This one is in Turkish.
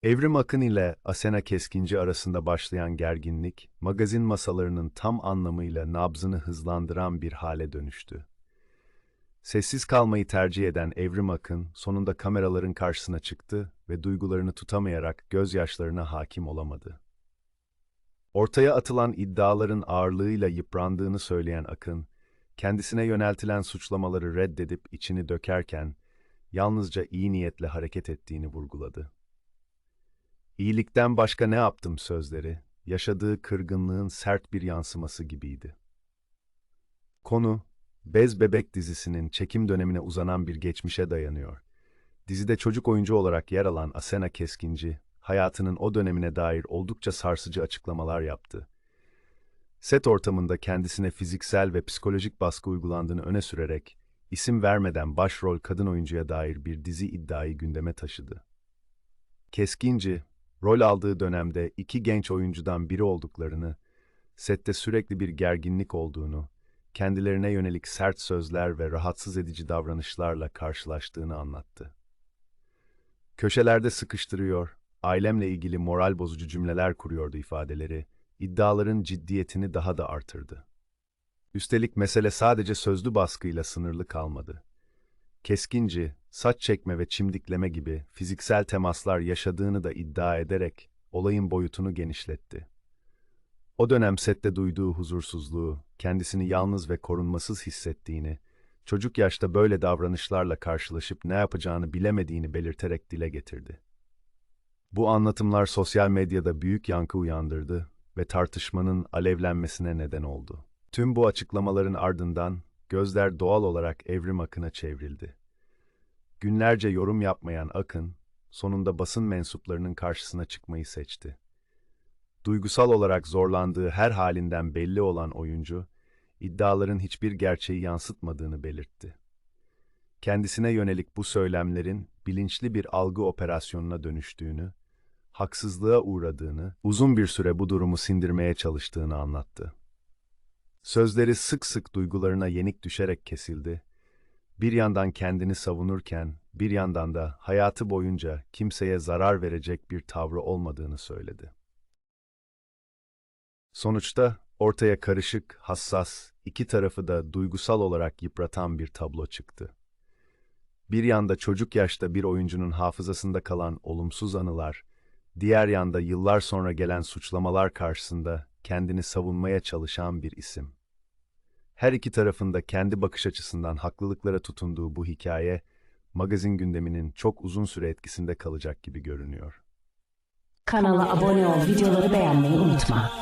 Evrim Akın ile Asena Keskinci arasında başlayan gerginlik, magazin masalarının tam anlamıyla nabzını hızlandıran bir hale dönüştü. Sessiz kalmayı tercih eden Evrim Akın, sonunda kameraların karşısına çıktı ve duygularını tutamayarak gözyaşlarına hakim olamadı. Ortaya atılan iddiaların ağırlığıyla yıprandığını söyleyen Akın, kendisine yöneltilen suçlamaları reddedip içini dökerken, yalnızca iyi niyetle hareket ettiğini vurguladı. İyilikten başka ne yaptım sözleri, yaşadığı kırgınlığın sert bir yansıması gibiydi. Konu, Bez Bebek dizisinin çekim dönemine uzanan bir geçmişe dayanıyor. Dizide çocuk oyuncu olarak yer alan Asena Keskinci, hayatının o dönemine dair oldukça sarsıcı açıklamalar yaptı. Set ortamında kendisine fiziksel ve psikolojik baskı uygulandığını öne sürerek, isim vermeden başrol kadın oyuncuya dair bir dizi iddiayı gündeme taşıdı. Keskinci, rol aldığı dönemde iki genç oyuncudan biri olduklarını, sette sürekli bir gerginlik olduğunu, kendilerine yönelik sert sözler ve rahatsız edici davranışlarla karşılaştığını anlattı. Köşelerde sıkıştırıyor, ailemle ilgili moral bozucu cümleler kuruyordu ifadeleri, iddiaların ciddiyetini daha da artırdı. Üstelik mesele sadece sözlü baskıyla sınırlı kalmadı. Keskinci, saç çekme ve çimdikleme gibi fiziksel temaslar yaşadığını da iddia ederek olayın boyutunu genişletti. O dönem sette duyduğu huzursuzluğu, kendisini yalnız ve korunmasız hissettiğini, çocuk yaşta böyle davranışlarla karşılaşıp ne yapacağını bilemediğini belirterek dile getirdi. Bu anlatımlar sosyal medyada büyük yankı uyandırdı ve tartışmanın alevlenmesine neden oldu. Tüm bu açıklamaların ardından gözler doğal olarak Evrim Akın'a çevrildi. Günlerce yorum yapmayan Akın, sonunda basın mensuplarının karşısına çıkmayı seçti. Duygusal olarak zorlandığı her halinden belli olan oyuncu, iddiaların hiçbir gerçeği yansıtmadığını belirtti. Kendisine yönelik bu söylemlerin bilinçli bir algı operasyonuna dönüştüğünü, haksızlığa uğradığını, uzun bir süre bu durumu sindirmeye çalıştığını anlattı. Sözleri sık sık duygularına yenik düşerek kesildi. Bir yandan kendini savunurken, bir yandan da hayatı boyunca kimseye zarar verecek bir tavrı olmadığını söyledi. Sonuçta ortaya karışık, hassas, iki tarafı da duygusal olarak yıpratan bir tablo çıktı. Bir yanda çocuk yaşta bir oyuncunun hafızasında kalan olumsuz anılar, diğer yanda yıllar sonra gelen suçlamalar karşısında kendini savunmaya çalışan bir isim. Her iki tarafında kendi bakış açısından haklılıklara tutunduğu bu hikaye, magazin gündeminin çok uzun süre etkisinde kalacak gibi görünüyor. Kanala abone ol, videoları beğenmeyi unutma.